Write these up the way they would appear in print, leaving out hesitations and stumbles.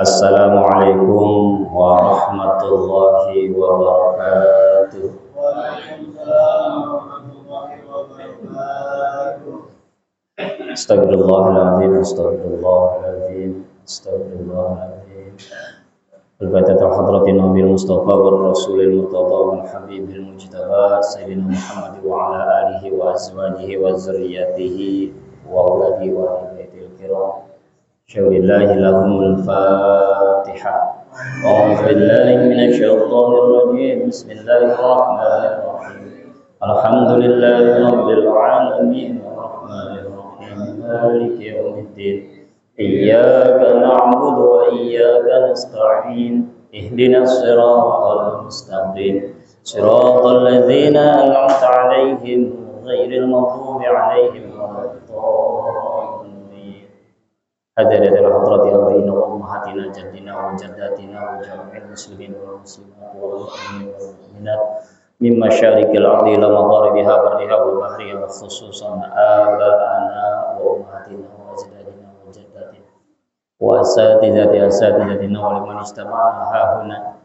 Assalamualaikum warahmatullahi wabarakatuh. Astagfirullahaladzim, astagfirullahaladzim, astagfirullahaladzim. Al-Fatihah hadratin Nabi Mustafa wal Rasulil Murtada wal Habibil Mujtaba Sayyidina Muhammad wa ala alihi wa azwajihi wa zurriyatihi wa auladihi wa ahbaitil kiram. Syaulillahi lahumul Fatihah. A'udzu billahi minasy syaithanir rajim. Bismillahirrahmanirrahim. Alhamdulillahi rabbil alamin arrahmanir rahim maliki yaumiddin. Iyyaka na'budu wa iyyaka nasta'in. Ihdinas siratal mustaqim. Siratal ladzina an'amta 'alaihim ghairil maghdubi 'alaihim waladdallin. Hadirin hadrati abaina wa ummahatina jaddina wa jaddatina wa jami'il muslimin wal muslimat wal mu'minin wal mu'minat min masyariqil ardi ila magharibiha barriha wa bahriha wa khususan aba'ana wa ummahatina wa ajdadina wa jaddatina wa asatidatina wa liman istama'na hahuna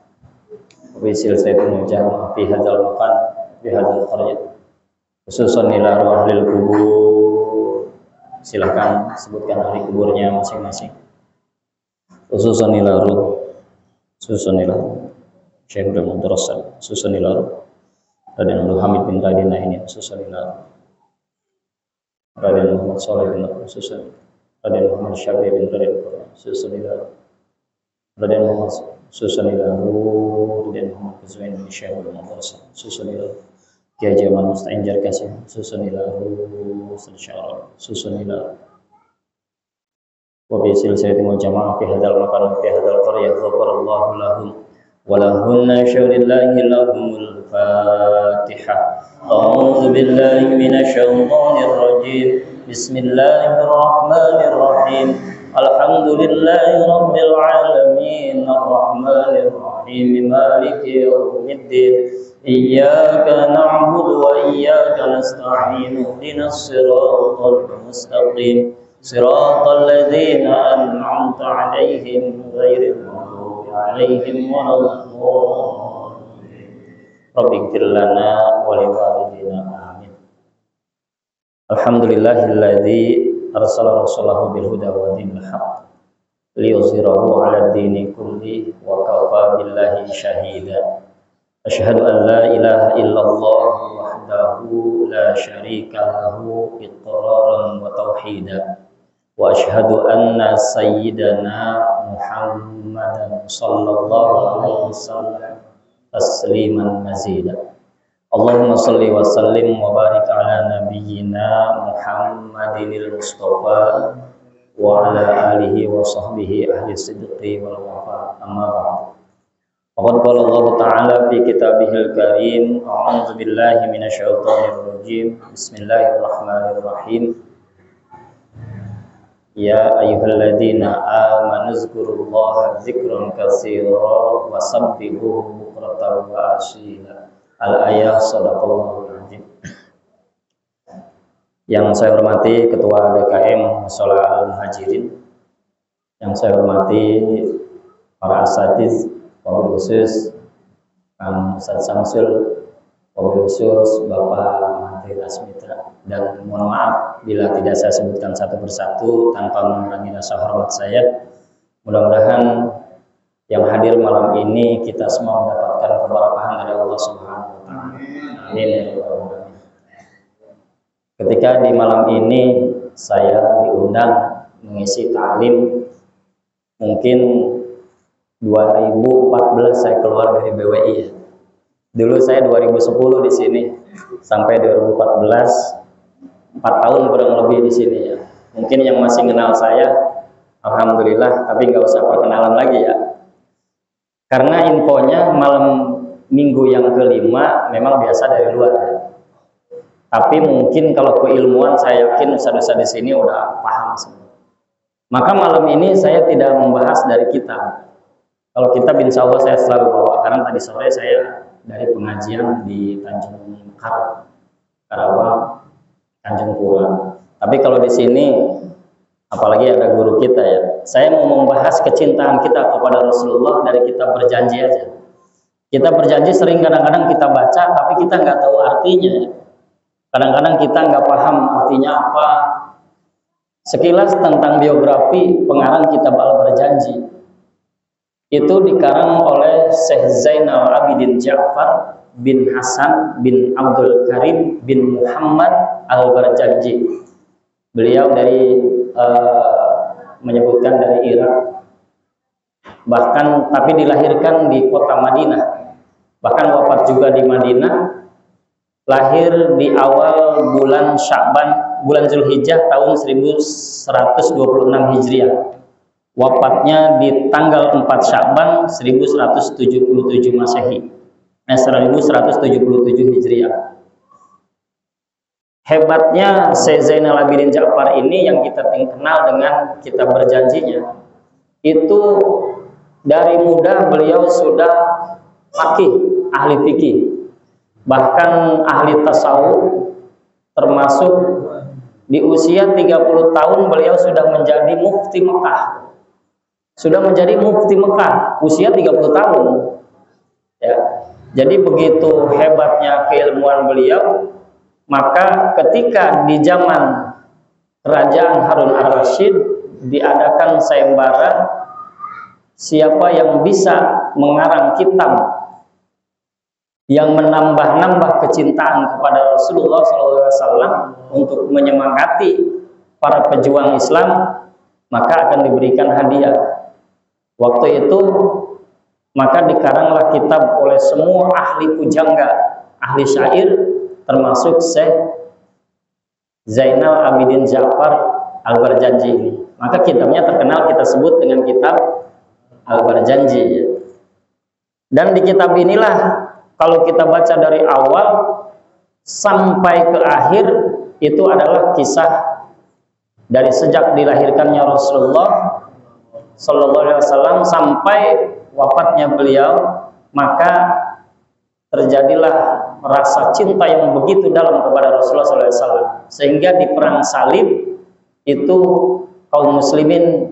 wa bisil sayyidina jama'a fi hadzal maqam fi hadzal qaryah khususan ila ahlil kubur. Silahkan sebutkan ahli kuburnya masing-masing. Khususan ila ruh, khususan ila Syekh Abdul Mudarrasal, khususan ila Raden Abdul Hamid bin Raden ini, khususan ila Raden Muhammad Shalih bin khususan Raden Muhammad Syafi'i bin Raden Qur'an, khususan ila Raden Muhammad khususan ila Raden Muhammad Kuzwain bin Syekh Abdul Mudarrasal, khususan ila Kiai Jamal Musta'in Jarkasi, susun ila insyaallah, susun ila wa bi silsilatin jamaah fi hadzal makan fi hadzal qaryah ghafarallahu lahum wa lahunna syaulillahi lahumul Fatihah. A'udzu billahi minasy syaithanir rajim. Bismillahirrahmanirrahim. Alhamdulillahi rabbil alamin arrahmanir rahim maliki yaumiddin. Iyyaka na'budu wa iyyaka nasta'in ihdinas siratal mustaqim siratal ladzina an'amta 'alaihim ghairil maghdubi 'alaihim waladdallin. Rabbighfir lana wa liwalidina amin. Alhamdulillahilladzi arsala rasulahu bil huda wa dinil haqq liyuzhirahu 'ala ad-dini kulli wa kafa billahi shahida. Asyhadu an la ilaha illallah wahdahu la syarika lahu iqraran wa tauhida wa asyhadu anna sayyidana Muhammadan sallallahu alaihi wasallam tasliman mazida. Allahumma salli wa sallim wa barik ala nabiyyina Muhammadinil Mustafa wa ala alihi wa sahbihi ahli sidqi wal wafa. Amma ba'du. Qala Allah Ta'ala fi kitabihil karim. A'udzu billahi minasy syaithanir rajim. Bismillahirrahmanirrahim. Ya ayyuhalladzina amanu dzkurullaha dzikran katsira wa sabbihuhu bukratan wa asila. Al-ayah sadaqallahul azim. Yang saya hormati Ketua DKM Mushola Al-Muhajirin, yang saya hormati para asatiz, wabil khusus Kang Ustadz Samsul, wabil khusus Bapak Menteri Rasmitra, dan mohon maaf bila tidak saya sebutkan satu persatu tanpa mengurangi rasa hormat saya. Mudah-mudahan yang hadir malam ini kita semua mendapatkan keberkahan dari Allah Subhanahu wa Ta'ala. Amin. Ketika di malam ini saya diundang mengisi ta'lim, mungkin 2014 saya keluar dari BWI ya. Dulu saya 2010 di sini sampai 2014, 4 tahun kurang lebih di sini ya. Mungkin yang masih kenal saya, alhamdulillah, tapi nggak usah perkenalan lagi ya. Karena infonya malam minggu yang kelima memang biasa dari luar ya. Tapi mungkin kalau keilmuan saya yakin ustadz-ustadz di sini udah paham semua. Maka malam ini saya tidak membahas dari kitab. Kalau kitab insya Allah saya selalu bawa, karena tadi sore saya dari pengajian di Tanjung Mekar, Karawang, Tanjung Pura. Tapi kalau di sini Apalagi ada guru kita ya. Saya mau membahas kecintaan kita kepada Rasulullah dari kitab berjanji aja. Kita berjanji sering kadang-kadang kita baca, tapi kita nggak tahu artinya. Kadang-kadang kita nggak paham artinya apa. Sekilas tentang biografi pengarang kitab Al-Berjanji. Itu dikarang oleh Syekh Zainal Abidin Ja'far bin Hasan bin Abdul Karim bin Muhammad Al-Berjanji. Beliau dari menyebutkan dari Irak, bahkan tapi dilahirkan di kota Madinah, bahkan wafat juga di Madinah, lahir di awal bulan Sya'ban, bulan Zulhijjah tahun 1126 Hijriah, wafatnya di tanggal 4 Sya'ban 1177 Masehi, 1177 Hijriah. Hebatnya Syekh Zainal Abidin Ja'far ini yang kita kenal dengan kitab berjanjinya, itu dari muda beliau sudah faqih, ahli fikih, bahkan ahli tasawuf, termasuk di usia 30 tahun beliau sudah menjadi mufti Mekah. Sudah menjadi mufti Mekah, usia 30 tahun. Ya. Jadi begitu hebatnya keilmuan beliau. Maka ketika di zaman Kerajaan Harun Ar-Rasyid diadakan sayembara siapa yang bisa mengarang kitab yang menambah-nambah kecintaan kepada Rasulullah SAW untuk menyemangati para pejuang Islam, maka akan diberikan hadiah. Waktu itu maka dikaranglah kitab oleh semua ahli pujangga, ahli syair, termasuk Syekh Zainal Abidin Ja'far Al-Berjanji ini. Maka kitabnya terkenal kita sebut dengan kitab Al-Berjanji. Dan di kitab inilah kalau kita baca dari awal sampai ke akhir itu adalah kisah dari sejak dilahirkannya Rasulullah Sallallahu Alaihi Wasallam sampai wafatnya beliau, maka terjadilah rasa cinta yang begitu dalam kepada Rasulullah SAW, sehingga di perang salib itu kaum muslimin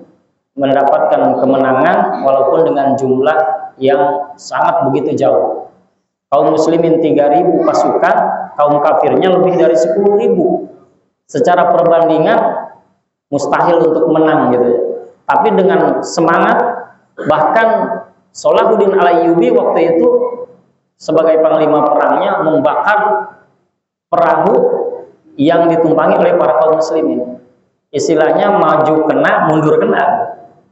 mendapatkan kemenangan walaupun dengan jumlah yang sangat begitu jauh. Kaum muslimin 3.000 pasukan, kaum kafirnya lebih dari 10.000. Secara perbandingan mustahil untuk menang gitu ya. Tapi dengan semangat, bahkan Salahuddin Al-Ayyubi waktu itu sebagai panglima perangnya membakar perahu yang ditumpangi oleh para kaum muslimin. Istilahnya maju kena, mundur kena.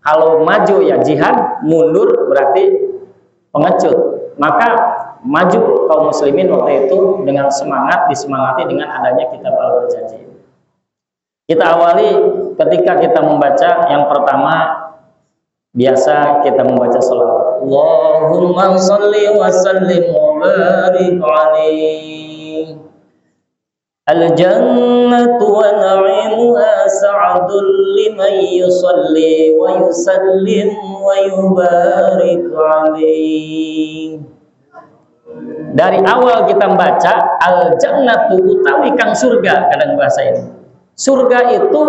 Kalau maju ya jihad, mundur berarti pengecut. Maka maju kaum muslimin waktu itu dengan semangat, disemangati dengan adanya kitab Al-Berjanji. Kita awali ketika kita membaca yang pertama, biasa kita membaca sholawat. Allahumma salli wa sallim wa barik alaihi. Al-jannatu wa na'imuha sa'adun liman yusalli wa yusallim wa yubarik alaihi. Dari awal kita membaca al-jannatu utawi kang surga, kadang bahasa ini. Surga itu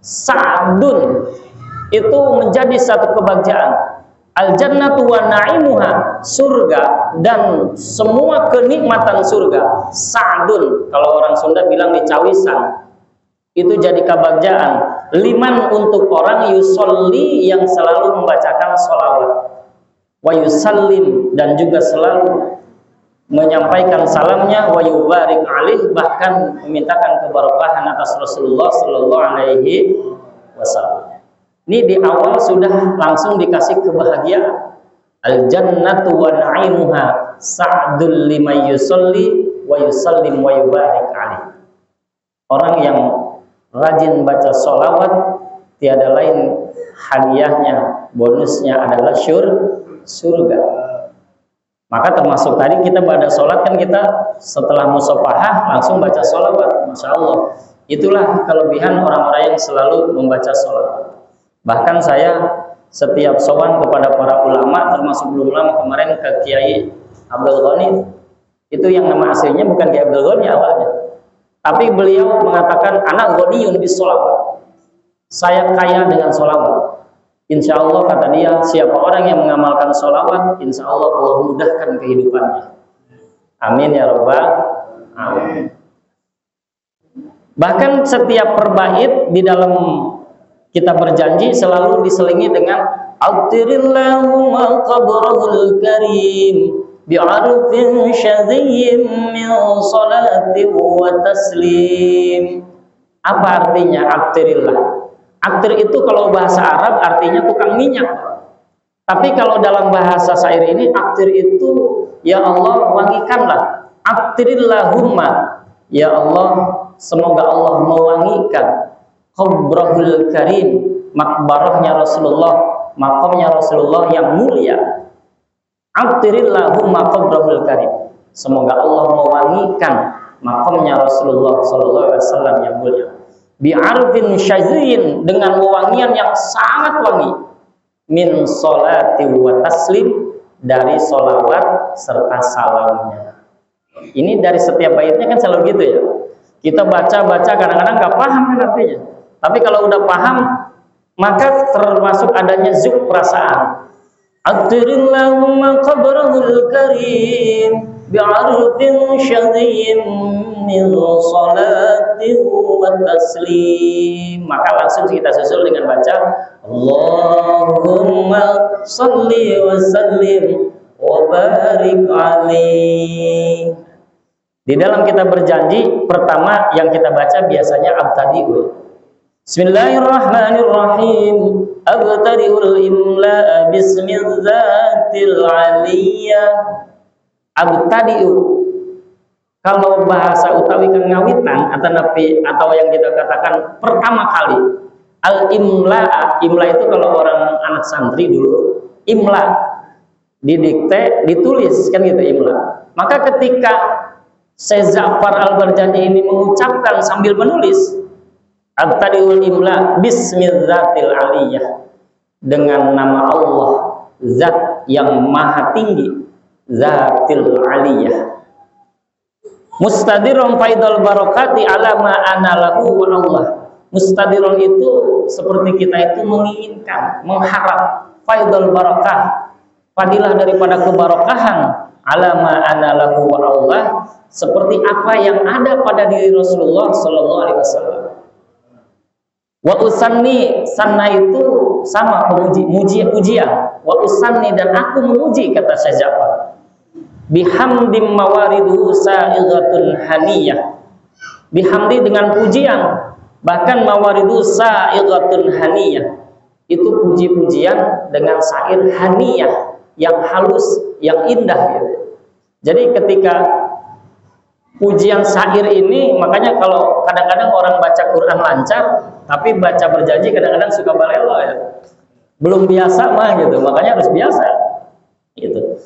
sa'adun, itu menjadi satu kebahagiaan. Al-jannatu wa na'imuha, surga dan semua kenikmatan surga. Sa'dun, kalau orang Sunda bilang dicawisan, itu jadi kebahagiaan. Liman, untuk orang yusolli, yang selalu membacakan sholawat, wa yusallim, dan juga selalu menyampaikan salamnya, wa yubarik alih, bahkan memintakan keberkahan atas Rasulullah Sallallahu Alaihi Wasallam. Ini di awal sudah langsung dikasih kebahagiaan. Al-jannatu wa na'imuha sa'dul liman yusolli wa yusallim wa yubarik alih. Orang yang rajin baca sholawat, tiada lain hadiahnya, bonusnya adalah surga. Maka termasuk tadi kita pada sholat kan kita setelah musafahah langsung baca sholawat. Masya Allah. Itulah kelebihan orang-orang yang selalu membaca sholawat. Bahkan saya setiap sowan kepada para ulama, termasuk belum lama kemarin ke Kiai Abdul Ghani, itu yang nama aslinya bukan Kiai Abdul Ghani awalnya, tapi beliau mengatakan anak ghaniyun bis sholawat. saya kaya dengan sholawat. Insya Allah kata dia, siapa orang yang mengamalkan sholawat, insya Allah Allah mudahkan kehidupannya. Amin ya rabbal alamin. Bahkan setiap perbait di dalam kita berjanji selalu diselingi dengan Aqtirillahumma qabrahul karim bi'arfin syadhiyyin min salati wa taslim. Apa artinya aqtirillah? Aqtir itu kalau bahasa Arab artinya tukang minyak. Tapi kalau dalam bahasa syair ini aqtir itu ya Allah wangikanlah. Aqtirillahumma, ya Allah semoga Allah mewangikan qabrahul karim, makbarahnya Rasulullah, makamnya Rasulullah yang mulia. Aqtirillahumma qabrahul karim, semoga Allah mewangikan makamnya Rasulullah sallallahu alaihi wasallam yang mulia. Bi'arfin syazin, dengan wewangian yang sangat wangi, min sholati wa taslim, dari sholawat serta salamnya. Ini dari setiap baitnya kan selalu gitu ya. Kita baca-baca kadang-kadang nggak paham kan artinya. Tapi kalau udah paham, maka termasuk adanya zuk perasaan. Aqtirillahumma qabrahul karim bi'arfin syadhiyyin min salati wa taslim. Maka langsung kita susul dengan baca Allahumma salli wa sallim wa barik alaihi. Di dalam kita berjanji, pertama yang kita baca biasanya abtadi'ul. Bismillahirrahmanirrahim. Abtadi'ul imla bismidzatil aliyah. Abtadi'u, kalau bahasa utawi ngawitan atau yang kita katakan pertama kali. Al-imla, imla itu kalau orang anak santri dulu, imla didikte, ditulis kan gitu imla. Maka ketika Syekh Ja'far Al-Barjanji ini mengucapkan sambil menulis Abtadi'ul imla bismidzatil aliyah, dengan nama Allah zat yang maha tinggi, zatil aliyah, mustadirun faidul barakati ala ma anallahu wa Allah. Mustadirun itu seperti kita itu menginginkan, mengharap faidul barakah, fadilah daripada keberkahan, ala ma anallahu wa Allah, seperti apa yang ada pada diri Rasulullah sallallahu alaihi wasallam. Wa usanni, sanna itu sama pemuji, pujian. Wa usanni, dan aku memuji, kata Syekh Ja'far, bihamdim mawaridu sa'ighatun haniyah, bihamdi dengan pujian, bahkan mawaridu sa'ighatun haniyah, itu puji-pujian dengan syair haniyah, yang halus, yang indah gitu. Jadi ketika pujian syair ini, makanya kalau kadang-kadang orang baca Quran lancar, tapi baca berjanji kadang-kadang suka balelo ya. Belum biasa mah gitu, makanya harus biasa gitu.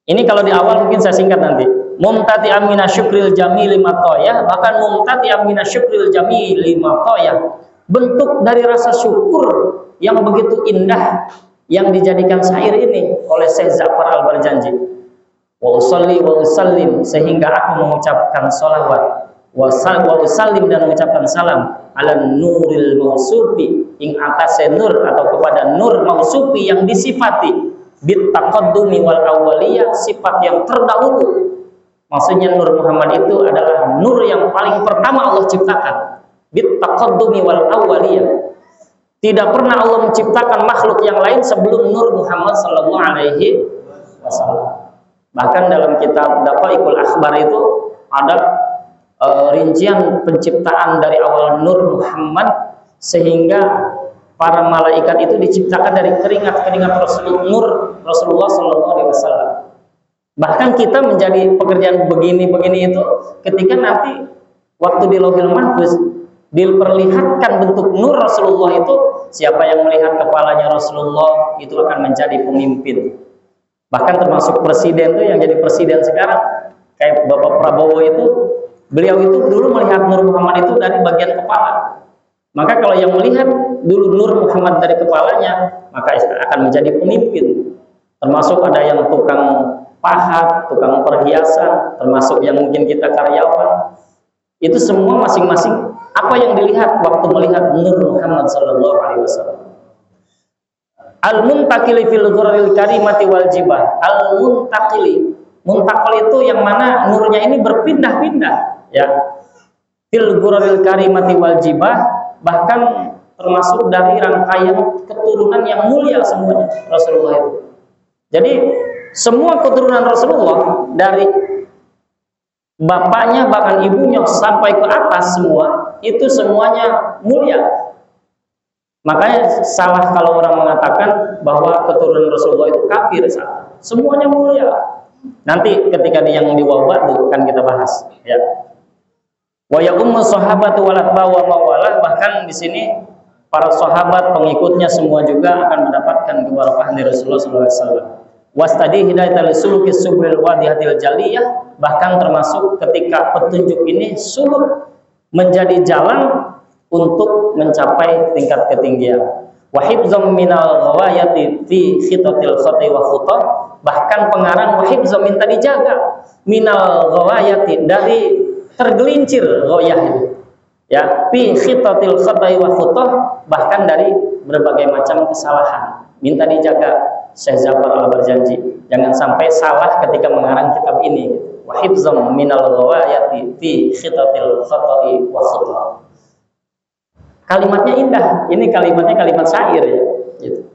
Ini kalau di awal mungkin saya singkat nanti. Mumtati amina syukril jamili matoyah, bahkan mumtati amina syukril jamili matoyah, bentuk dari rasa syukur yang begitu indah yang dijadikan syair ini oleh Syekh Ja'far Al-Barjanji. Wa usalli wa usallim, sehingga aku mengucapkan sholawat, wa usallim, dan mengucapkan salam ala nuril mausufi, ing atase nur atau kepada nur mausufi yang disifati bit taqaddumi wal awwaliyah, sifat yang terdahulu. Maksudnya Nur Muhammad itu adalah nur yang paling pertama Allah ciptakan, bit taqaddumi wal awwaliyah. Tidak pernah Allah menciptakan makhluk yang lain sebelum Nur Muhammad sallallahu alaihi wasallam. Bahkan dalam kitab Daqaiqul Akhbar itu ada rincian penciptaan dari awal Nur Muhammad, sehingga para malaikat itu diciptakan dari keringat-keringat Rasulullah sallallahu alaihi wasallam. Bahkan kita menjadi pekerjaan begini-begini itu ketika nanti waktu di Lauhil Mahfuz diperlihatkan bentuk nur Rasulullah itu, siapa yang melihat kepalanya Rasulullah itu akan menjadi pemimpin. Bahkan termasuk presiden tuh yang jadi presiden sekarang, kayak Bapak Prabowo itu, beliau itu dulu melihat Nur Muhammad itu dari bagian kepala. Maka kalau yang melihat dulu Nur Muhammad dari kepalanya, maka akan menjadi pemimpin. Termasuk ada yang tukang pahat, tukang perhiasan, termasuk yang mungkin kita karyawan. Itu semua masing-masing Apa yang dilihat waktu melihat nur Muhammad sallallahu alaihi wasallam? Al-muntakili fil ghurril karimati wal jibah. Al-muntakili. Muntakil itu yang mana nurnya ini berpindah-pindah, ya. Fil ghurril karimati wal jibah, bahkan termasuk dari rangkaian keturunan yang mulia semuanya Rasulullah itu. Jadi semua keturunan Rasulullah dari bapaknya bahkan ibunya sampai ke atas semua itu semuanya mulia. Makanya salah kalau orang mengatakan bahwa keturunan Rasulullah itu kafir. Semuanya mulia. Nanti ketika yang diwabah itu kan kita bahas, ya. Wa ya ummu sahabatu walat bawa mawalah, bahkan di sini para sahabat pengikutnya semua juga akan mendapatkan kebarokahan dari Rasulullah sallallahu alaihi wasallam. Wastadi hidayatul suluki subul wadihatil jaliyah, bahkan termasuk ketika petunjuk ini suluk menjadi jalan untuk mencapai tingkat ketinggian. Wa hifdzam minal ghawayati fi khitatil khati wa khutah, bahkan pengarang wa hifdzam minta dijaga minal ghawayati dari tergelincir ghayah itu, ya, fi khitatil khati wa khutah, bahkan dari berbagai macam kesalahan minta dijaga. Syekh Ja'far Al-Barjanji jangan sampai salah ketika mengarang kitab ini. Wa hifdzam minal ghawayati fi khitatil khati wa khutah. Kalimatnya indah, ini kalimatnya kalimat syair, ya, gitu.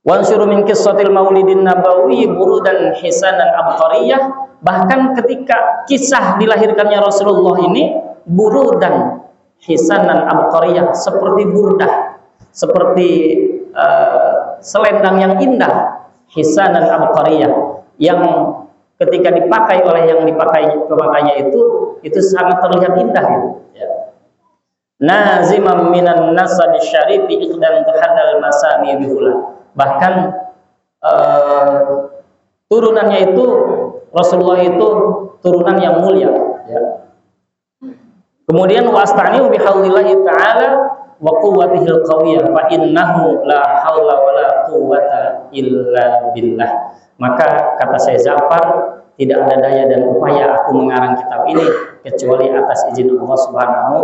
Wansuru min qissatil maulidin nabawi burudan hisanan abqariyah, bahkan ketika kisah dilahirkannya Rasulullah ini burudan hisanan abqariyah, seperti burdah, seperti selendang yang indah, hisanan abqariyah, yang ketika dipakai oleh yang pemakainya itu sangat terlihat indah, gitu, ya. Nazimam minan nasabi syarifi iqdam tuhadal masami bihula, bahkan turunannya itu Rasulullah itu turunan yang mulia, ya. Kemudian wasta'inu bihaulillahi ta'ala wa quwwatihil qawiyah fa innahu la haula wala quwwata illa billah. Maka kata Syekh Ja'far, tidak ada daya dan upaya aku mengarang kitab ini kecuali atas izin Allah Subhanahu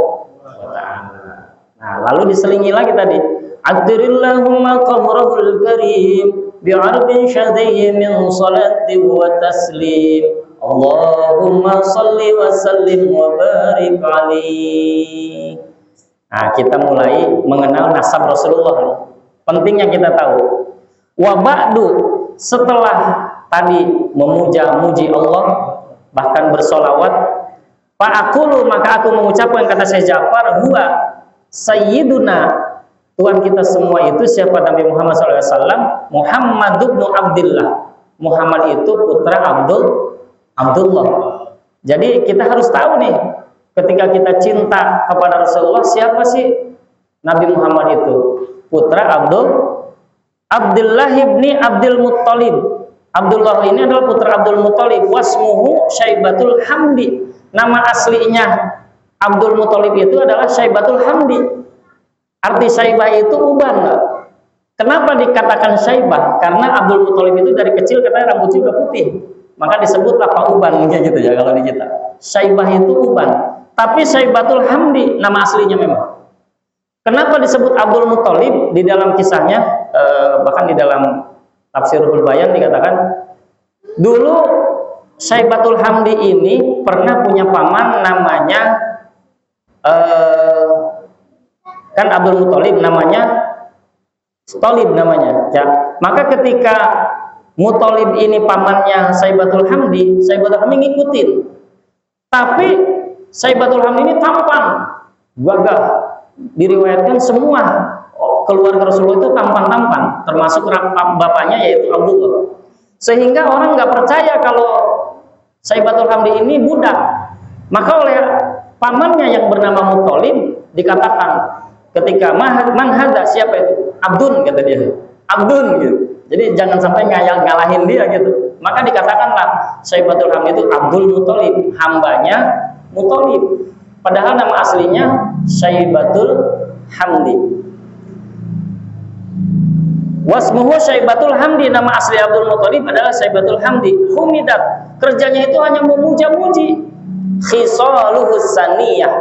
wa ta'ala. Nah, lalu diselingi lagi tadi, addirillahumma qamrahul karim bi'arbin syadayyi min salati wa taslim, Allahumma salli wa sallim wa barik alaihi. Nah, kita mulai mengenal nasab Rasulullah. Pentingnya kita tahu. Wa ba'du, setelah tadi memuja-muji Allah, bahkan bersolawat, fa'akulu, maka aku mengucapkan, kata Syekh Ja'far, huwa sayyiduna, Tuhan kita semua itu siapa? Nabi Muhammad SAW, Muhammad ibn Abdillah. Muhammad itu putra Abdullah. Jadi kita harus tahu nih, ketika kita cinta kepada Rasulullah, siapa sih Nabi Muhammad itu? Putra Abdullah ibni Abdul Muttalib. Abdullah ini adalah putra Abdul Muttalib. Wasmuhu Syaibatul Hamdi. Nama aslinya Abdul Muttalib itu adalah Syaibatul Hamdi. Arti Syaibah itu uban. Kenapa dikatakan Syaibah? Karena Abdul Muttalib itu dari kecil katanya rambutnya udah putih, maka disebutlah Pak Uban, gitu ya kalau dicetak. Syaibah itu uban. Tapi Syaibatul Hamdi nama aslinya memang. Kenapa disebut Abdul Muttalib? Di dalam kisahnya, bahkan di dalam Tafsirul Bayan dikatakan, dulu Syaibatul Hamdi ini pernah punya paman namanya, kan Abdul Muttalib namanya Thalib namanya, ya. Maka ketika Muttalib ini pamannya Syaibatul Hamdi, Syaibatul Hamdi ngikutin. Tapi Syaibatul Hamdi ini tampan, gagah. Diriwayatkan semua keluarga Rasulullah itu tampan-tampan, termasuk bapaknya yaitu Abdullah. Sehingga orang nggak percaya kalau Syaibatul Hamdi ini budak. Maka oleh pamannya yang bernama Muttalib dikatakan ketika man hadza, siapa itu? Abdun, kata dia. Abdun, gitu. Jadi jangan sampai ngalahin dia gitu. Maka dikatakanlah Syaibatul Hamdi itu Abdul Muttalib, hambanya Muttalib. Padahal nama aslinya Syaibatul Hamdi. Wasmuhu Syaibatul Hamdi, nama asli Abdul Muttalib adalah Syaibatul Hamdi. Humidat, kerjanya itu hanya memuja-muji. Khisaluhus saniyah,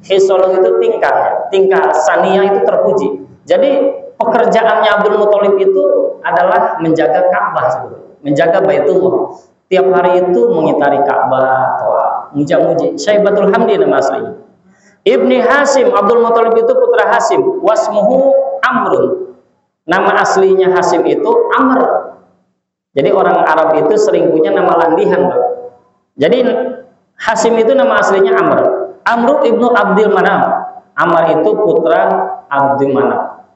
Hisaluh itu tingkah, ya. Tingkah saniyah itu terpuji. Jadi pekerjaannya Abdul Muthalib itu adalah menjaga Ka'bah sebetulnya, menjaga Baitullah. Tiap hari itu mengitari Ka'bah atau muja-muji. Syaibatul Hamdi nama aslinya. Ibni Hasim, Abdul Muthalib itu putra Hasim. Wasmuhu Amrun. Nama aslinya Hasim itu Amr. Jadi orang Arab itu sering punya nama landihan, Bro. Jadi Hasim itu nama aslinya Amr. Amru ibnu Abdul Manaf. Amr itu putra Abdul Manaf.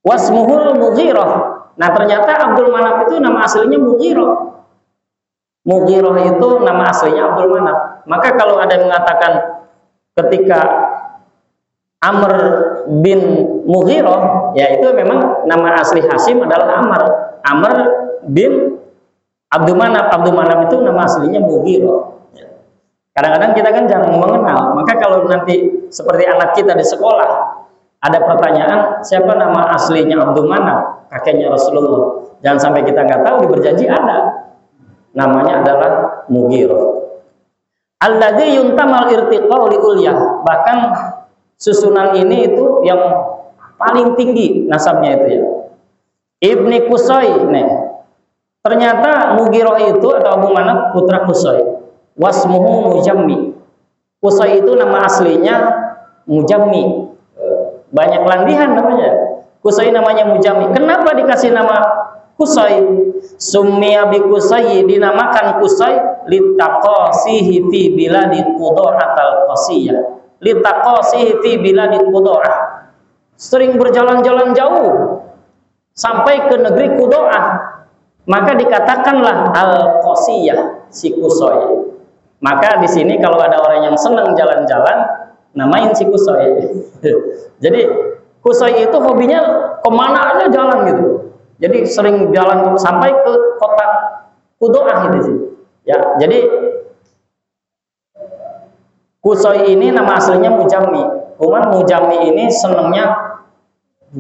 Wasmuhul Mughirah. Nah ternyata Abdul Manaf itu nama aslinya Mughirah. Mughirah itu nama aslinya Abdul Manaf. Maka kalau ada yang mengatakan ketika Amr bin Mughirah, ya itu memang nama asli Hasim adalah Amr. Amr bin Abdul Manaf. Abdul Manaf itu nama aslinya Mughirah. Kadang-kadang kita kan jarang mengenal. Maka kalau nanti seperti anak kita di sekolah ada pertanyaan siapa nama aslinya Abdul Manaf, kakeknya Rasulullah, jangan sampai kita nggak tahu, berjanji ada. Namanya adalah Mughirah. Alladzi yuntamal irtiqa'u li ulyah. Bahkan susunan ini itu yang paling tinggi nasabnya itu ya. Ibni Qusay. Nih. Ternyata Mughirah itu atau Abu Manaf putra Qusay. Wasmuhu Mujammi. Qusay itu nama aslinya Mujammi. Banyak landihan namanya. Qusay namanya Mujammi. Kenapa dikasih nama Qusay? Summiya bi Qusay, dinamakan Qusay litaqasihi fi biladi Qudha'atal Qasiyah. Litaqasihi fi biladi Qudha'ah. Sering berjalan-jalan jauh sampai ke negeri Qudha'ah. Maka dikatakanlah Al-Qasiyah, si Qusay. Maka di sini kalau ada orang yang senang jalan-jalan, namain si Qusay. Jadi Qusay itu hobinya kemana aja jalan gitu. Jadi sering jalan sampai ke kota Qudha'ah itu sih. Ya, jadi Qusay ini nama aslinya Mujammi. Cuman Mujammi ini senangnya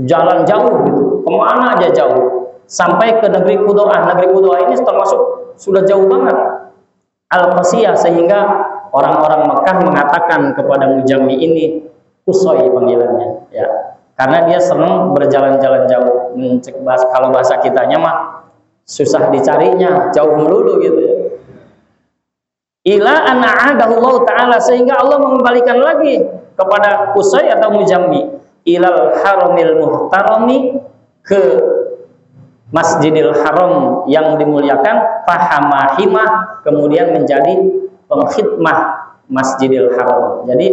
jalan jauh gitu. Kemana aja jauh. Sampai ke negeri Qudha'ah. Negeri Qudha'ah ini termasuk sudah jauh banget. Al-Qasiyah, sehingga orang-orang Mekah mengatakan kepada Mujammi ini Qusay panggilannya, ya. Karena dia senang berjalan-jalan jauh. Kalau bahasa kitanya mah susah dicarinya, jauh melulu gitu ya. Ila an'adahullahu ta'ala, sehingga Allah mengembalikan lagi kepada Qusay atau Mujammi ilal haramil muhtarami, ke Masjidil Haram yang dimuliakan, fahamahimah, kemudian menjadi pengkhidmah Masjidil Haram. Jadi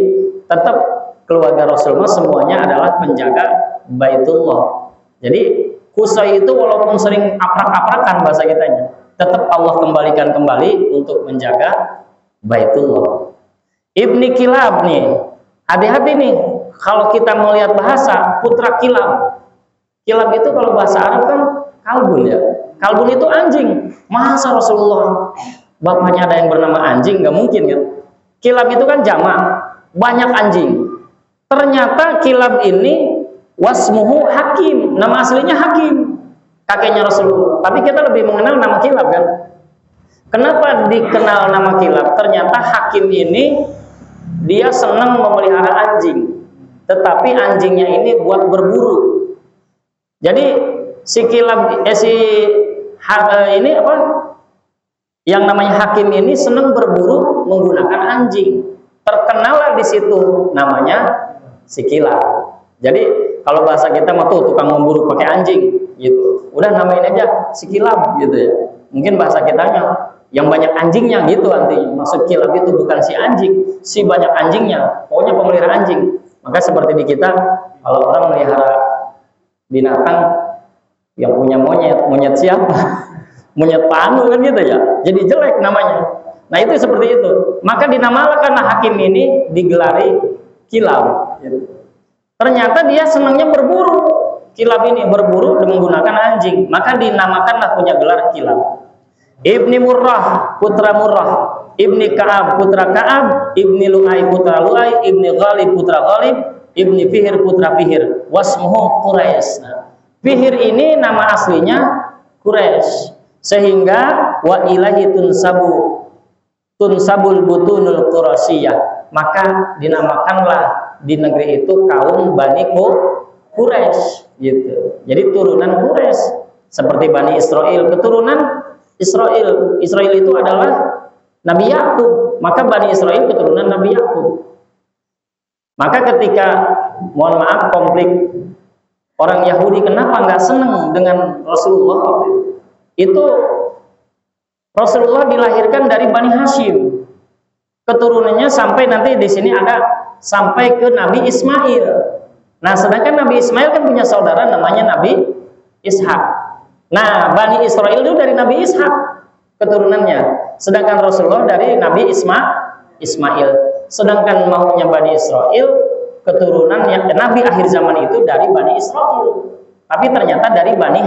tetap keluarga Rasulullah semuanya adalah penjaga Baitullah. Jadi Qusay itu walaupun sering aprak-aprakan bahasa kitanya, tetap Allah kembalikan kembali untuk menjaga Baitullah. Ibni Kilab nih, hati-hati nih kalau kita melihat bahasa putra Kilab. Kilab itu kalau bahasa Arab kan kalbun ya. Kalbun itu anjing. Masa Rasulullah bapaknya ada yang bernama anjing? Gak mungkin kan. Kilab itu kan jamak, banyak anjing. Ternyata Kilab ini wasmuhu Hakim, nama aslinya Hakim, kakeknya Rasulullah. Tapi kita lebih mengenal nama Kilab kan. Kenapa dikenal nama Kilab? Ternyata Hakim ini dia senang memelihara anjing, tetapi anjingnya ini buat berburu. Jadi si Kilab ini apa? Yang namanya Hakim ini senang berburu menggunakan anjing. Terkenal di situ namanya si Kilab. Jadi kalau bahasa kita mah tuh tukang memburu pakai anjing gitu. Udah namain aja si Kilab gitu ya. Mungkin bahasa kitanya yang banyak anjingnya gitu nanti. Maksud Kilab itu bukan si anjing, si banyak anjingnya. Pokoknya pemelihara anjing. Maka seperti di kita kalau orang melihara binatang yang punya monyet siapa? Monyet panu kan gitu ya. Jadi jelek namanya. Nah itu seperti itu. Maka dinamakanlah Hakim ini digelari Kilab. Gitu. Ternyata dia senangnya berburu. Kilab ini berburu menggunakan anjing. Maka dinamakanlah punya gelar Kilab. Ibni Murrah putra Murrah, Ibni Ka'ab putra Ka'ab, Ibni Lu'ay putra Lu'ay, Ibni Ghalib putra Ghalib, Ibni Fihir putra Fihir. Wasmuhu Quraisy. Nah, Fihir ini nama aslinya Quraisy. Sehingga wa ilahi tunsabul butunul Qurasiyah. maka dinamakanlah di negeri itu kaum Bani Quraisy gitu. Jadi turunan Quraisy seperti Bani Israel, keturunan Israel. Israel itu adalah Nabi Yakub, maka Bani Israel keturunan Nabi Yakub. Maka ketika, mohon maaf, konflik orang Yahudi kenapa nggak senang dengan Rasulullah waktu itu Rasulullah dilahirkan dari Bani Hashim, keturunannya sampai nanti di sini ada sampai ke Nabi Ismail. Nah, sedangkan Nabi Ismail kan punya saudara namanya Nabi Ishak. Nah, Bani Israel itu dari Nabi Ishak keturunannya, sedangkan Rasulullah dari Nabi Ismail. Sedangkan maunya Bani Israel keturunan yang Nabi akhir zaman itu dari Bani Israel, tapi ternyata dari Bani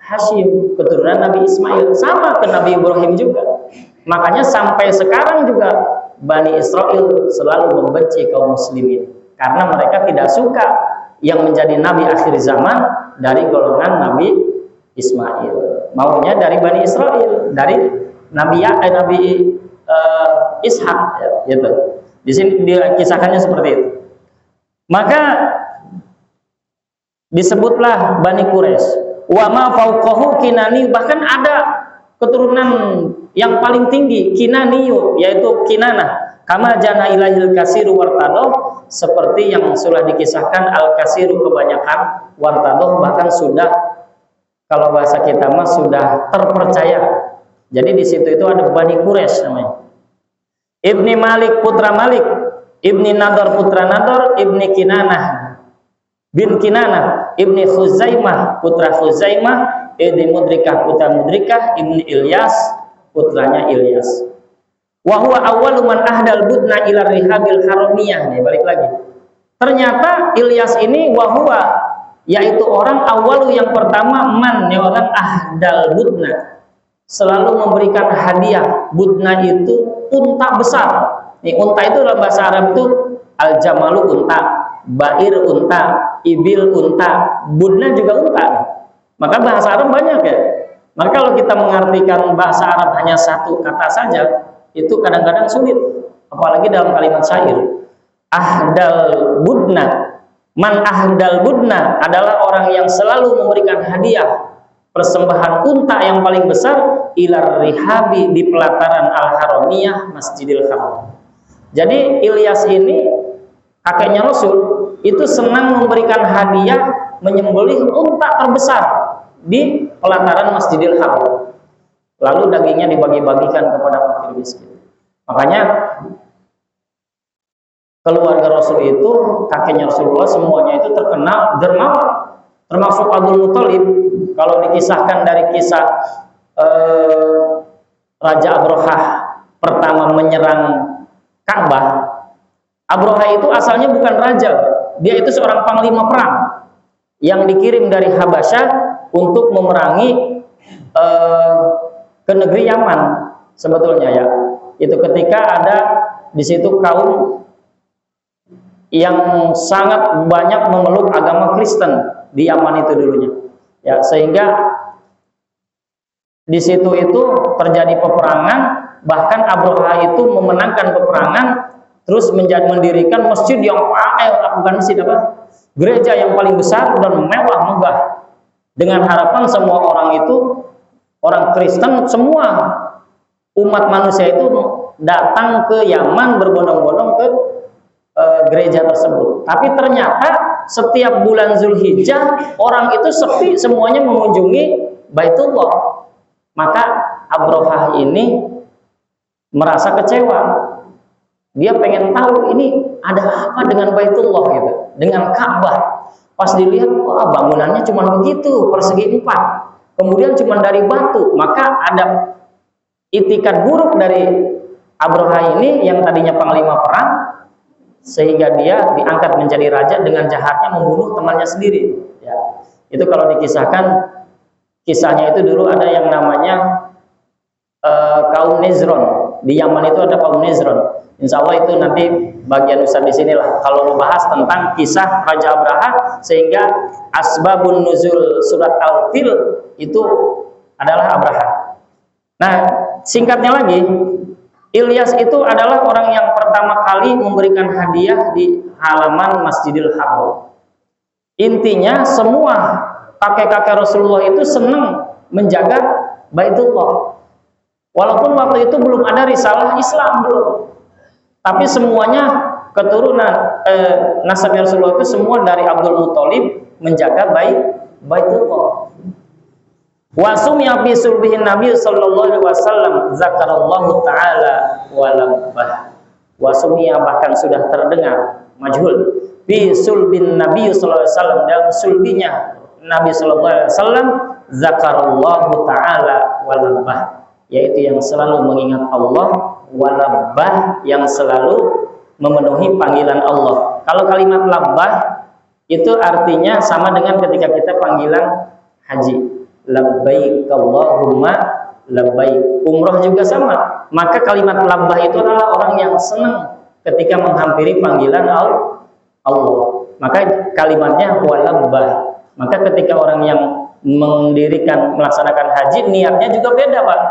Hashim, keturunan Nabi Ismail, sama ke Nabi Ibrahim juga. Makanya sampai sekarang juga Bani Israel selalu membenci kaum muslimin karena mereka tidak suka yang menjadi nabi akhir zaman dari golongan Nabi Ismail. Maunya dari Bani Israel, dari Nabi Ishak gitu. Di sini dikisahkannya seperti itu. Maka disebutlah Bani Quraisy. Wa ma fauqahu Kinani, bahkan ada keturunan yang paling tinggi Kinaniyu, yaitu Kinanah. Kama jana ilahil kasiru wartadoh, seperti yang sudah dikisahkan al-kasiru kebanyakan, wartadoh bahkan sudah, kalau bahasa kita mah sudah terpercaya. Jadi di situ itu ada Bani Quraisy namanya. Ibni Malik putra Malik, Ibni Nador putra Nador, Ibni Kinanah bin Kinanah, Ibni Khuzaimah putra Khuzaimah, Ibni Mudrikah putra Mudrikah, Ibni Ilyas putranya Ilyas. Wa huwa awwalu man ahdal budna ila rihabil haramiyah. Nih, balik lagi. Ternyata Ilyas ini wahwa, yaitu orang awal yang pertama man, yang orang ahdal budna, selalu memberikan hadiah. Budna itu unta besar. Nih, unta itu dalam bahasa Arab itu al-jamalu unta, bair unta, ibil unta, budna juga unta. Maka bahasa Arab banyak ya. Maka kalau kita mengartikan bahasa Arab hanya satu kata saja, itu kadang-kadang sulit, apalagi dalam kalimat syair. Ahdal budna, man ahdal budna adalah orang yang selalu memberikan hadiah, persembahan unta yang paling besar, ilar rihabi, di pelataran al-haramiyah, Masjidil Haram. Jadi Ilyas ini kakeknya Rasul itu senang memberikan hadiah, menyembelih unta terbesar di pelataran Masjidil Haram, lalu dagingnya dibagi-bagikan kepada fakir miskin. Makanya keluarga Rasul itu, kakeknya Rasulullah semuanya itu terkenal dermawan, termasuk Abdul Muthalib. Kalau dikisahkan dari kisah Raja Abrahah pertama menyerang Ka'bah, Abrahah itu asalnya bukan raja, dia itu seorang panglima perang yang dikirim dari Habasyah untuk memerangi ke negeri Yaman sebetulnya ya. Itu ketika ada di situ kaum yang sangat banyak memeluk agama Kristen di Yaman itu dulunya. Ya, sehingga di situ itu terjadi peperangan, bahkan Abraha itu memenangkan peperangan, terus mendirikan masjid yang bukan masjid apa? Gereja yang paling besar dan mewah megah, dengan harapan semua orang itu, orang Kristen, semua umat manusia itu datang ke Yaman berbondong-bondong ke gereja tersebut. Tapi ternyata setiap bulan Zulhijjah orang itu sepi, semuanya mengunjungi Baitullah. Maka Abrahah ini merasa kecewa. Dia pengen tahu ini ada apa dengan Baitullah gitu, dengan Ka'bah. Pas dilihat, wah bangunannya cuma begitu, persegi 4. Kemudian cuma dari batu. Maka ada itikat buruk dari Abrahah ini yang tadinya panglima perang, sehingga dia diangkat menjadi raja dengan jahatnya membunuh temannya sendiri. Ya, itu kalau dikisahkan, kisahnya itu dulu ada yang namanya kaum Nezron. Di Yaman itu ada kaum Nezron. Insya Allah itu nanti bagian Ustaz di sinilah kalau membahas tentang kisah Raja Abrahah, sehingga asbabun nuzul surat Al-Fil itu adalah Abrahah. Nah, singkatnya lagi, Ilyas itu adalah orang yang pertama kali memberikan hadiah di halaman Masjidil Haram. Intinya semua kakek-kakek Rasulullah itu senang menjaga Baitullah. Walaupun waktu itu belum ada risalah Islam belum. Tapi semuanya keturunan nasabnya Rasulullah itu semua dari Abdul Muthalib menjaga Baitullah. Wa sumya bi sulbihin Nabi sallallahu alaihi wasallam zakarallahu taala wa labbah. Wa sumya bahkan sudah terdengar majhul bi sulbin Nabi sallallahu alaihi wasallam, dalam sulbinya Nabi sallallahu alaihi wasallam zakarallahu taala wa labbah, yaitu yang selalu mengingat Allah, wa labbah yang selalu memenuhi panggilan Allah. Kalau kalimat labbah itu artinya sama dengan ketika kita panggilan haji. Labbaik Allahumma labbaik. Umroh juga sama. Maka kalimat labbah itu adalah orang yang senang ketika menghampiri panggilan Allah. Maka kalimatnya walabbah. Maka ketika orang yang melaksanakan haji, niatnya juga beda, Pak.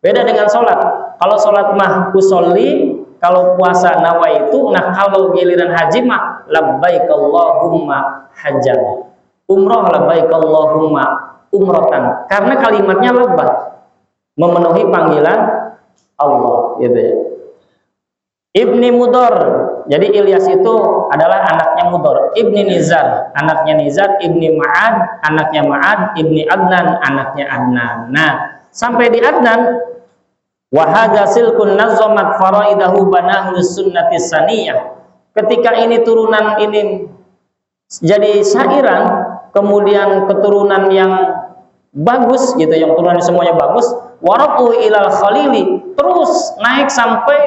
Beda dengan sholat. Kalau sholat mah usolli, kalau puasa nawaitu. Nah, kalau giliran haji mah labbaik Allahumma hajjan. Umroh labbaik Allahumma umrotan, karena kalimatnya labbah, memenuhi panggilan Allah, gitu ya. Ibni Mudor, jadi Ilyas itu adalah anaknya Mudor. Ibni Nizar, anaknya Nizar. Ibni Ma'ad, anaknya Ma'ad. Ibni Adnan, anaknya Adnan. Nah, sampai di Adnan, wahada silkun nazomat faraidahu banahu sunnati saniyah. Ketika ini turunan ini jadi syairan, kemudian keturunan yang bagus gitu, yang turunan semuanya bagus, warafu ilal khalili, terus naik sampai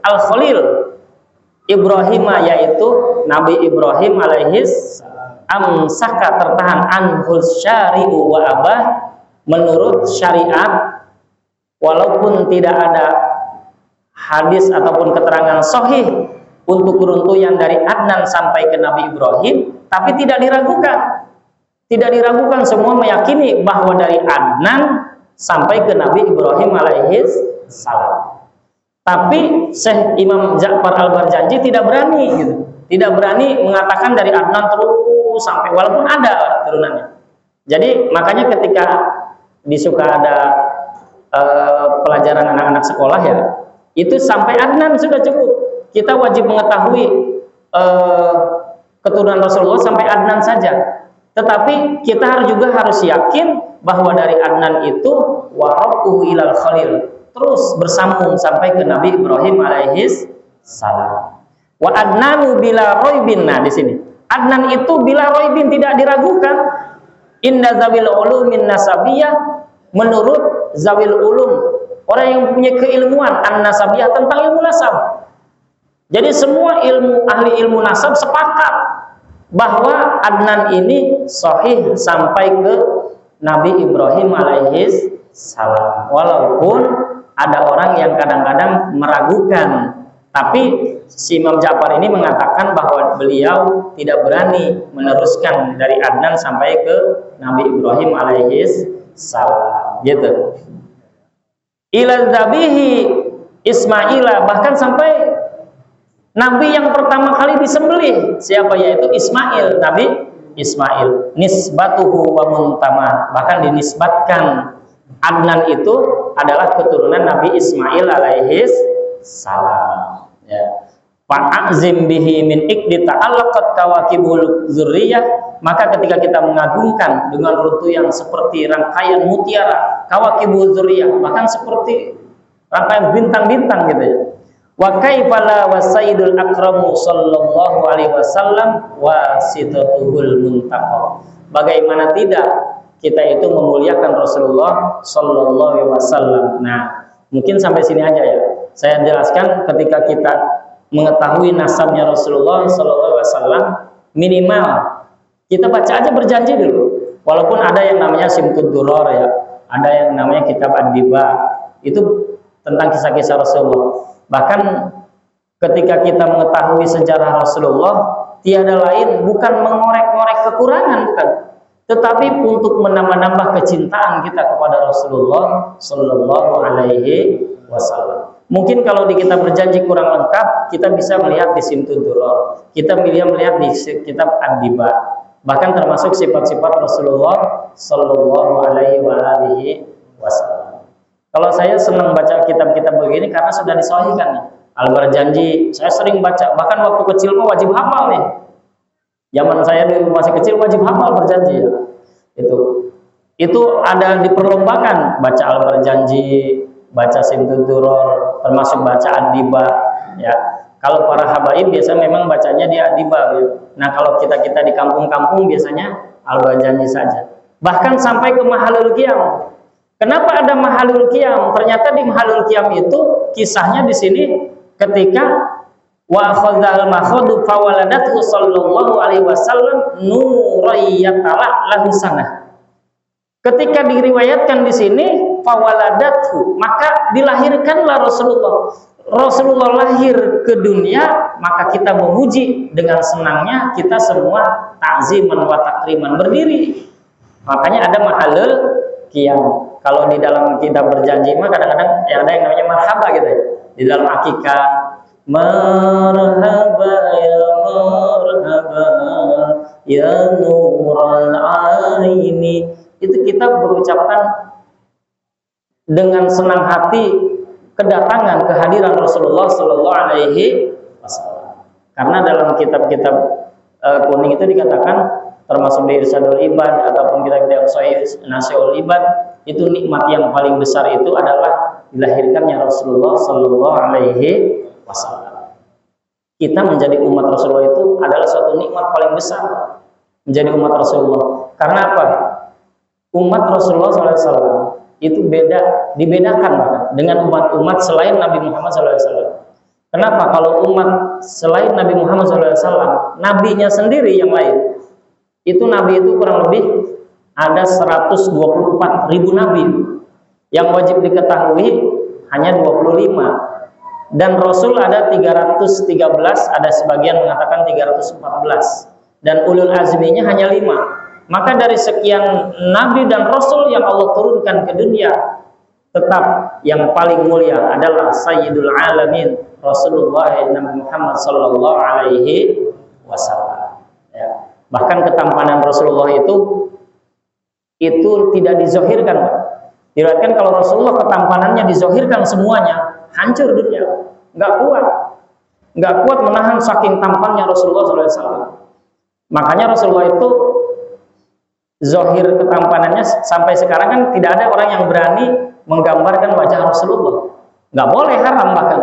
al khalil Ibrahim, yaitu Nabi Ibrahim alaihis amsaka, tertahan anhul syari'u wa abah, menurut syariat, walaupun tidak ada hadis ataupun keterangan sahih untuk runtuyan dari Adnan sampai ke Nabi Ibrahim, tapi tidak diragukan. Tidak diragukan, semua meyakini bahwa dari Adnan sampai ke Nabi Ibrahim alaihis salam. Tapi Syekh Imam Ja'far Al-Barjanji tidak berani gitu. Tidak berani mengatakan dari Adnan terus sampai, walaupun ada turunannya. Jadi makanya ketika disuka ada pelajaran anak-anak sekolah ya, itu sampai Adnan sudah cukup. Kita wajib mengetahui keturunan Rasulullah sampai Adnan saja. Tetapi kita juga harus yakin bahwa dari Adnan itu warafuhu ilal khalil, terus bersambung sampai ke Nabi Ibrahim alaihis salam. Wa adnanu bila roibin. Nah, di sini Adnan itu bila roibin, tidak diragukan. Inna zawil ulumin nasabiyah, menurut zawil ulum, orang yang punya keilmuan an-nasabiyah, tentang ilmu nasab. Jadi semua ahli ilmu nasab sepakat bahwa Adnan ini sahih sampai ke Nabi Ibrahim alaihis salam. Walaupun ada orang yang kadang-kadang meragukan, tapi si Imam Ja'far ini mengatakan bahwa beliau tidak berani meneruskan dari Adnan sampai ke Nabi Ibrahim alaihis salam, gitu. Ila dzabihi Ismaila, bahkan sampai Nabi yang pertama kali disembelih siapa, yaitu Ismail, Nabi Ismail. Nisbatuhu wa muntama, bahkan dinisbatkan Adnan itu adalah keturunan Nabi Ismail alaihis salam, ya. Fa'azim bihi min ikdi ta'allaqat kawakibul dzurriyyah, maka ketika kita mengagungkan dengan runtuyan seperti rangkaian mutiara, kawakibul dzurriyyah, bahkan seperti rangkaian bintang-bintang gitu ya. Wa kaifala wasaidul akramu sallallahu alaihi wasallam wasitatuhul muntaqa. Bagaimana tidak kita itu memuliakan Rasulullah sallallahu alaihi wasallam. Nah, mungkin sampai sini aja ya. Saya jelaskan, ketika kita mengetahui nasabnya Rasulullah sallallahu alaihi wasallam, minimal kita baca aja berjanji dulu. Walaupun ada yang namanya Simtud Duror ya, ada yang namanya kitab Ad-Diba, itu tentang kisah-kisah Rasulullah. Bahkan ketika kita mengetahui sejarah Rasulullah, tiada lain bukan mengorek-ngorek kekurangan, bukan, tetapi untuk menambah-nambah kecintaan kita kepada Rasulullah Sallallahu Alaihi Wasallam. Mungkin kalau di kitab berjanji kurang lengkap, kita bisa melihat di Simtud Duror, kita melihat di kitab Ad-Diba, bahkan termasuk sifat-sifat Rasulullah Sallallahu Alaihi Wasallam. Kalau saya senang baca kitab-kitab begini karena sudah disahihkan nih. Al-Barjanji, saya sering baca, bahkan waktu kecil mah wajib hafal nih. Zaman saya dulu masih kecil wajib hafal berjanji ya. Itu ada diperlombakan, baca Al-Barjanji, baca Simtud Duror, termasuk baca Ad-Diba ya. Kalau para habaib biasa memang bacanya di Ad-Diba ya. Nah, kalau kita di kampung-kampung biasanya Al-Barjanji saja. Bahkan sampai ke Mahalul Qiyam. Kenapa ada Mahalul Qiyam? Ternyata di Mahalul Qiyam itu kisahnya di sini ketika wa khadzal makhadu fawaladathu sallallahu alaihi wasallam nurayyatala lahu sanah. Ketika diriwayatkan di sini fawaladathu, maka dilahirkanlah Rasulullah. Rasulullah lahir ke dunia, maka kita memuji dengan senangnya, kita semua ta'ziman wa takriman berdiri. Makanya ada Mahalul Qiyam. Kalau di dalam kitab berjanji mah kadang-kadang ya ada yang namanya marhaba gitu ya. Di dalam akikah marhaba ya nural aini, itu kita berucapkan dengan senang hati kedatangan kehadiran Rasulullah Sallallahu Alaihi Wasallam. Karena dalam kitab-kitab kuning itu dikatakan, termasuk di Irsyadul Ibad ataupun kitab-kitab Sahih Nasiul Ibad, itu nikmat yang paling besar itu adalah dilahirkannya Rasulullah Sallallahu Alaihi Wasallam. Kita menjadi umat Rasulullah itu adalah suatu nikmat paling besar, menjadi umat Rasulullah. Karena apa? Umat Rasulullah SAW itu dibedakan bahkan dengan umat-umat selain Nabi Muhammad SAW. Kenapa? Kalau umat selain Nabi Muhammad SAW, nabinya sendiri yang lain, itu nabi itu kurang lebih ada 124.000 nabi. Yang wajib diketahui hanya 25. Dan Rasul ada 313, ada sebagian mengatakan 314. Dan ulul azminya hanya 5. Maka dari sekian nabi dan rasul yang Allah turunkan ke dunia, tetap yang paling mulia adalah Sayyidul Alamin Rasulullah Nabi Muhammad Sallallahu Alaihi Wasallam. Ya. Bahkan ketampanan Rasulullah itu tidak dizohirkan, Pak. Diriwayatkan kalau Rasulullah ketampanannya dizohirkan semuanya, hancur dunia, nggak kuat menahan saking tampannya Rasulullah SAW. Makanya Rasulullah itu zohir ketampanannya sampai sekarang kan tidak ada orang yang berani menggambarkan wajah Rasulullah. Nggak boleh, haram, bahkan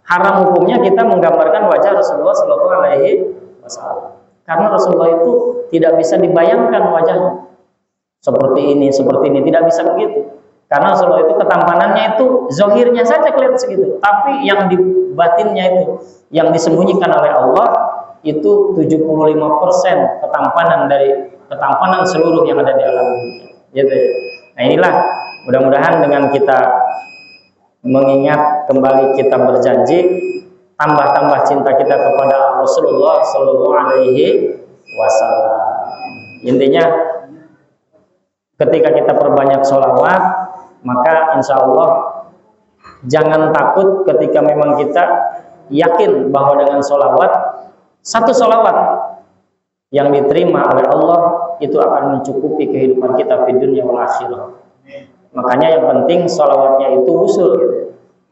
haram hukumnya kita menggambarkan wajah Rasulullah Sallallahu Alaihi Wasallam. Karena Rasulullah itu tidak bisa dibayangkan wajahnya seperti ini, tidak bisa begitu. Karena Rasulullah itu ketampanannya itu zohirnya saja kelihatan segitu, tapi yang di batinnya itu, yang disembunyikan oleh Allah itu 75% ketampanan seluruh yang ada di alam dunia. Gitu. Nah, inilah mudah-mudahan dengan kita mengingat kembali kitab berjanji, tambah-tambah cinta kita kepada Rasulullah Sallallahu Alaihi Wasallam. Intinya ketika kita perbanyak sholawat, maka insya Allah jangan takut ketika memang kita yakin bahwa dengan sholawat, satu sholawat yang diterima oleh Allah itu akan mencukupi kehidupan kita di dunia wal akhirah. Makanya yang penting sholawatnya itu usul gitu.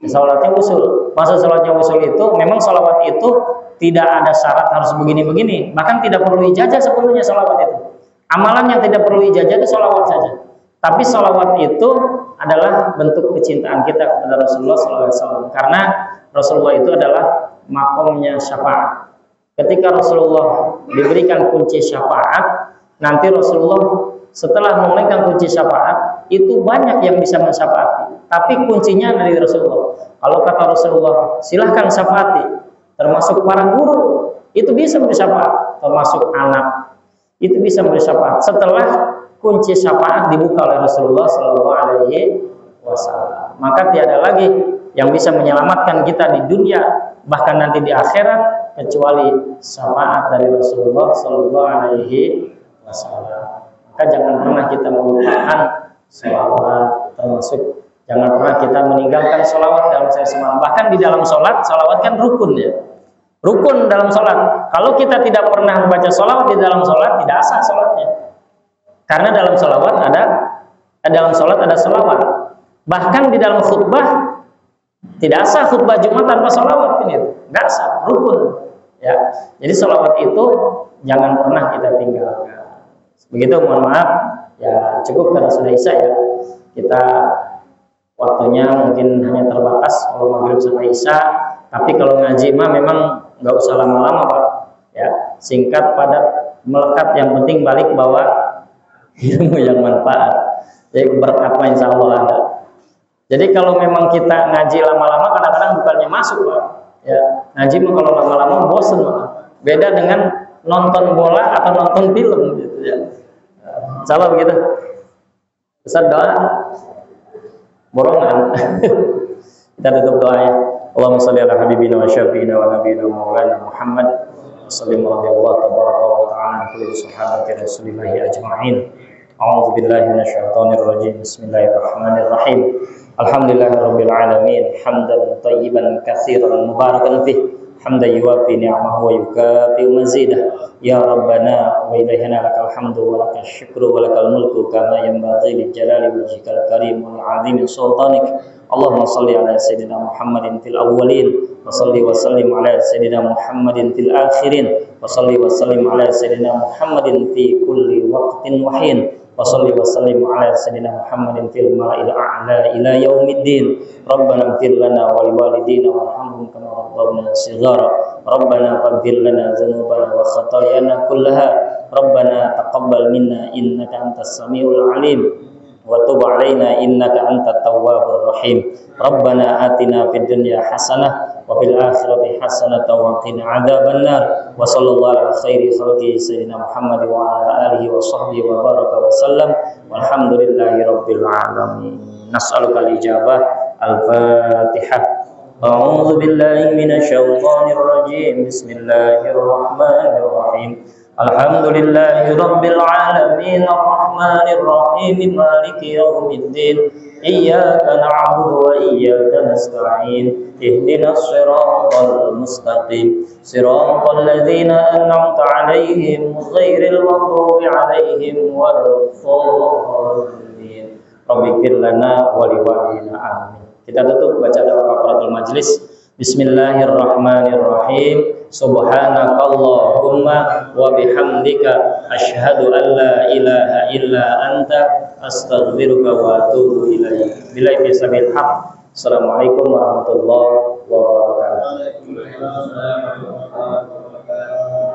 Sholawatnya usul. Maksud sholawatnya usul itu memang sholawat itu tidak ada syarat harus begini-begini. Bahkan tidak perlu ijazah sepenuhnya sholawat itu. Amalan yang tidak perlu ijazah itu sholawat saja. Tapi sholawat itu adalah bentuk kecintaan kita kepada Rasulullah SAW. Karena Rasulullah itu adalah makomnya syafaat. Ketika Rasulullah diberikan kunci syafaat, nanti Rasulullah setelah memegang kunci syafaat, itu banyak yang bisa mensyafaati. Tapi kuncinya dari Rasulullah. Kalau kata Rasulullah, silahkan syafaati. Termasuk para guru, itu bisa bersyafaat. Termasuk anak, itu bisa bersyafaat. Setelah kunci syafaat dibuka oleh Rasulullah SAW, maka tiada lagi yang bisa menyelamatkan kita di dunia, bahkan nanti di akhirat, kecuali syafaat dari Rasulullah SAW. Maka jangan pernah kita melupakan sholawat, termasuk Jangan pernah kita meninggalkan sholawat dalam semalam. Bahkan di dalam sholat, sholawat kan rukun ya. Rukun dalam sholat. Kalau kita tidak pernah membaca sholawat di dalam sholat, tidak sah sholatnya. Karena dalam sholawat dalam sholat ada sholawat. Bahkan di dalam khutbah tidak sah khutbah Jumat tanpa sholawat ini, nggak sah, rukun. Ya, jadi sholawat itu jangan pernah kita tinggalkan. Begitu, mohon maaf, ya cukup karena sudah isya ya. Kita waktunya mungkin hanya terbatas kalau maghrib sampai isya. Tapi kalau ngaji mah memang nggak usah lama-lama Pak. Ya, singkat, padat, melekat. Yang penting balik bawa ilmu yang manfaat. Jadi berkatnya insya Allah ada. Jadi kalau memang kita ngaji lama-lama kadang-kadang bukannya masuk Pak. Ya, ngaji mah kalau lama-lama bosen Pak. Beda dengan nonton bola atau nonton film gitu ya. Insya Allah begitu. Ustaz doa borongan. Kita tutup doanya. Allahumma shalli ala habibina wa syafiina wa nabiyina maulana Muhammad wa sallim radhiyallahu tabaraka wa ta'ala kulli sahabati rasulillah ajma'in. A'udzu billahi minasyaitonir rajim. Bismillahirrahmanirrahim. Alhamdulillahirabbil alamin. Hamdan thayyiban katsiran mubarakan fih. Hamdan yuwafi ni'amahu wa yukafi mazidah. Ya Rabbana wa ilaihana lakal hamdu wa lakal syukru wa lakal mulku kama yanbaghi li jalali wajhikal karim wal 'azimi sultanik. Allahumma salli ala sayyidina Muhammadin fil awwalin wa salli wa sallim ala sayyidina Muhammadin fil akhirin wa salli wa sallim ala sayyidina Muhammadin fi kulli waqtin wa hin wa salli wa sallim ala sayyidina Muhammadin fil mala'il a'la ila yaumiddin. Rabbana ighfir lana wa liwalidina warhamhum kama rabbawna shighara. Rabbana faghfir lana dzunubana wa khatayana kullaha. Rabbana taqabbal minna innaka antas samiul alim wa tub alaina innaka antat tawwabur rahim. Rabbana atina fid dunya hasanah wa fil akhirati hasanah wa qina adzabannar. Wa sallallahu ala khairi khalqi sayyidina Muhammad wa ala alihi wa sahbihi wa baraka wa sallam. Walhamdulillahi rabbil alamin. Nas'aluka al-ijabah. Al-Fatihah. A'udzu billahi minasy syaithanir rajim. Bismillahirrahmanirrahim. Alhamdulillahi rabbil alamin arrahmanir rahim maliki yaumiddin iyyaka na'budu wa iyyaka nasta'in ihdinas siratal mustaqim siratal ladzina an'amta 'alaihim ghairil maghdubi 'alaihim waladdallin. Rabbighfir lana wa liwalidina amin. Kita tutup baca doa kafaratul majlis. Bismillahirrahmanirrahim. Subhanakallahumma wa bihamdika asyhadu an la ilaha illa anta astaghfiruka wa atubu ilaik. Billahi sabil haq. Assalamualaikum warahmatullahi wabarakatuh.